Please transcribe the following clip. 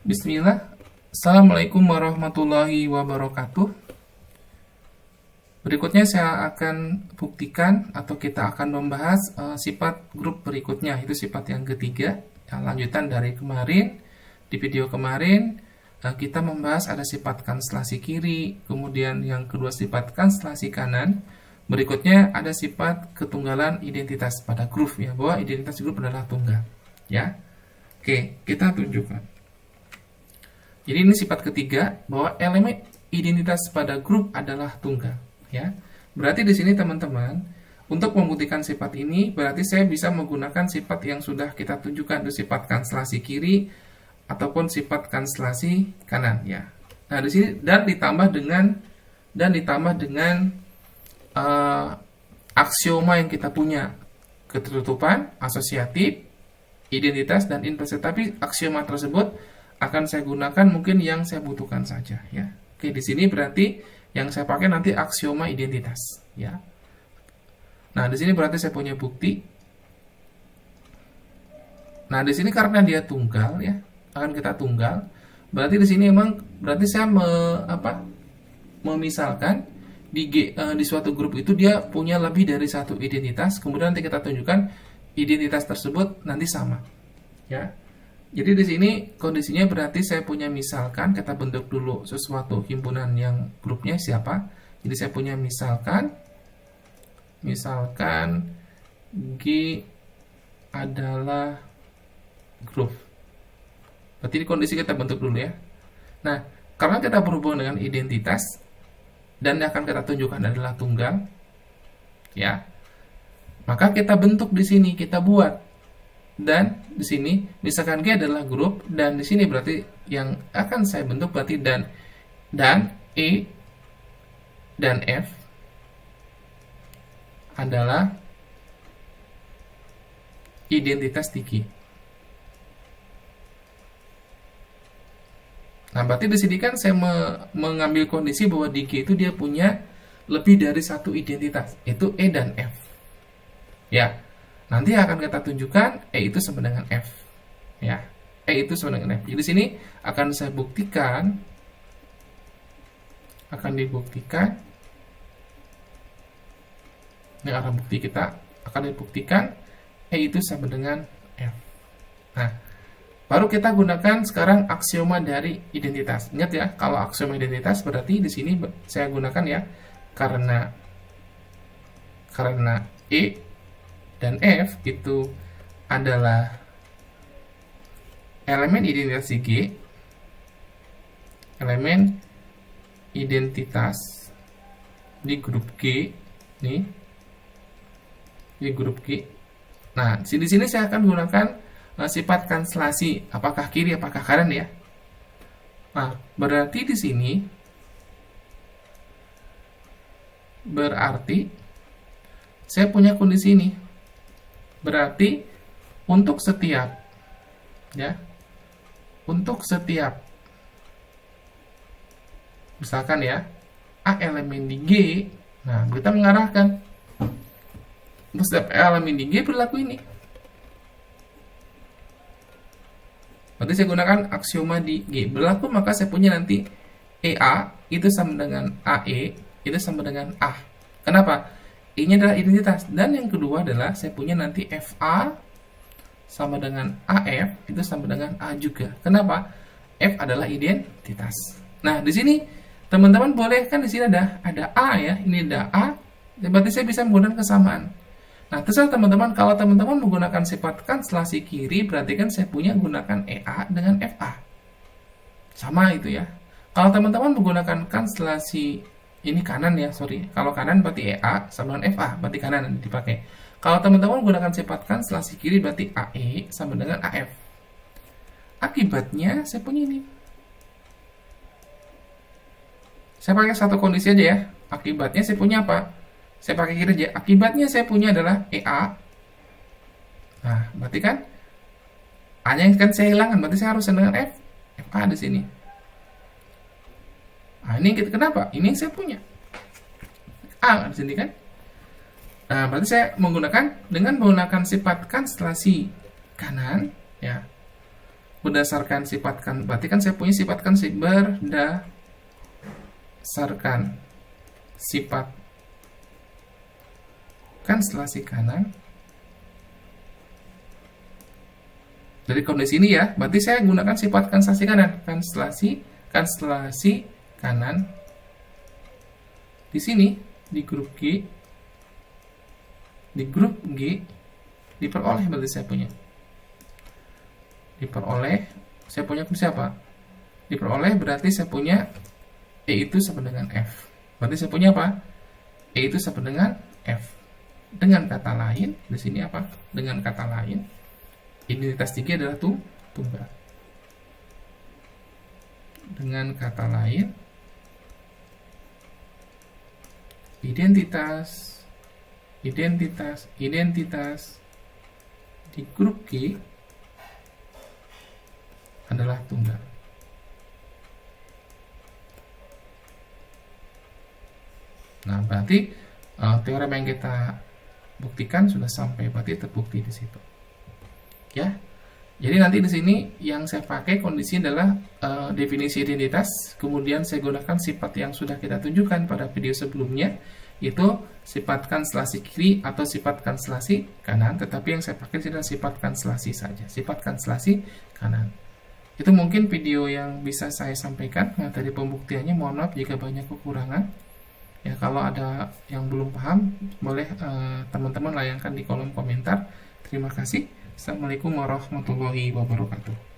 Bismillah. Assalamualaikum warahmatullahi wabarakatuh. Berikutnya saya akan buktikan atau kita akan membahas sifat grup berikutnya, itu sifat yang ketiga, yang lanjutan dari kemarin. Di video kemarin kita membahas ada sifat konstelasi kiri, kemudian yang kedua sifat konstelasi kanan. Berikutnya ada sifat ketunggalan identitas pada grup, ya, bahwa identitas grup adalah tunggal, ya. Oke, kita tunjukkan. Jadi ini sifat ketiga, bahwa elemen identitas pada grup adalah tunggal, ya. Berarti di sini teman-teman, untuk membuktikan sifat ini berarti saya bisa menggunakan sifat yang sudah kita tunjukkan, itu sifat konstelasi kiri ataupun sifat konstelasi kanan, ya. Nah, di sini dan ditambah dengan aksioma yang kita punya, ketertutupan, asosiatif, identitas, dan inversi. Tapi aksioma tersebut akan saya gunakan mungkin yang saya butuhkan saja, ya. Oke, di sini berarti yang saya pakai nanti aksioma identitas, ya. Nah, di sini berarti saya punya bukti. Nah, di sini karena dia tunggal, ya, akan kita tunggal. Berarti di sini emang berarti saya memisalkan di suatu grup itu dia punya lebih dari satu identitas, kemudian nanti kita tunjukkan identitas tersebut nanti sama, ya. Jadi di sini kondisinya berarti saya punya misalkan, kita bentuk dulu sesuatu himpunan yang grupnya siapa. Jadi saya punya misalkan G adalah grup. Berarti di kondisi kita bentuk dulu, ya. Nah, karena kita berhubungan dengan identitas dan yang akan kita tunjukkan adalah tunggal, ya, maka kita bentuk di sini, kita buat. Dan di sini misalkan G adalah grup, dan di sini berarti yang akan saya bentuk berarti dan E dan F adalah identitas di G. Nah, berarti di sini kan saya mengambil kondisi bahwa di G itu dia punya lebih dari satu identitas, itu E dan F, ya. Nanti akan kita tunjukkan E itu sama dengan F, ya. E itu sama dengan F. Jadi di sini akan saya buktikan, ini arah bukti kita akan dibuktikan E itu sama dengan F. Nah, baru kita gunakan sekarang aksioma dari identitas. Ingat, ya, kalau aksioma identitas berarti di sini saya gunakan, ya, karena E dan F itu adalah elemen identitas G, elemen identitas di grup G, nih, di grup G. Nah, di sini saya akan gunakan sifat konstelasi, apakah kiri, apakah kanan, ya. Nah, berarti di sini berarti saya punya kondisi ini. Berarti untuk setiap, ya, misalkan, ya, A elemen di G, nah kita mengarahkan untuk setiap elemen di G berlaku ini. Berarti saya gunakan aksioma di G berlaku, maka saya punya nanti EA itu sama dengan AE itu sama dengan A. Kenapa? Ini adalah identitas. Dan yang kedua adalah saya punya nanti FA sama dengan AF itu sama dengan A juga. Kenapa? F adalah identitas. Nah, di sini teman-teman boleh kan di sini ada A, ya. Ini ada A. Berarti saya bisa menggunakan kesamaan. Nah, terserah teman-teman, kalau teman-teman menggunakan sifat konstelasi kiri berarti kan saya punya gunakan EA dengan FA. Sama itu, ya. Kalau teman-teman menggunakan konstelasi ini kanan, ya, sorry. Kalau kanan berarti EA sama dengan FA, berarti kanan yang dipakai. Kalau teman-teman menggunakan sifat konstelasi kiri berarti AE sama dengan AF. Akibatnya saya punya ini. Saya pakai satu kondisi aja, ya. Akibatnya saya punya apa? Saya pakai kiri aja. Akibatnya saya punya adalah EA. Nah, berarti kan A-nya kan saya hilangkan, berarti saya harus dengan FA di sini. Nah, ini kenapa? Ini saya punya A di sini, kan. Nah, berarti saya menggunakan sifat konstelasi kanan, ya. berdasarkan sifat kan, berarti kan saya punya sifat kan berdasarkan sifat kanstelasi kanan. Dari kondisi ini ya, berarti saya gunakan sifat kanstelasi kanan, kanstelasi kanan. Di sini di grup G, diperoleh, berarti saya punya siapa? Diperoleh berarti saya punya E itu sama dengan F. Berarti saya punya apa? E itu sama dengan F. Dengan kata lain, di sini apa? Dengan kata lain, identitas 3 adalah tunggal. Dengan kata lain, identitas di grup G adalah tunggal. Nah, berarti teorem yang kita buktikan sudah sampai, berarti terbukti di situ. Ya. Jadi nanti di sini yang saya pakai kondisi adalah definisi identitas, kemudian saya gunakan sifat yang sudah kita tunjukkan pada video sebelumnya, yaitu sifat kanstelasi kiri atau sifat kanstelasi kanan, tetapi yang saya pakai adalah sifat kanstelasi saja, sifat kanstelasi kanan. Itu mungkin video yang bisa saya sampaikan materi pembuktiannya. Mohon maaf jika banyak kekurangan. Ya, kalau ada yang belum paham, boleh teman-teman layangkan di kolom komentar. Terima kasih. Assalamualaikum warahmatullahi wabarakatuh.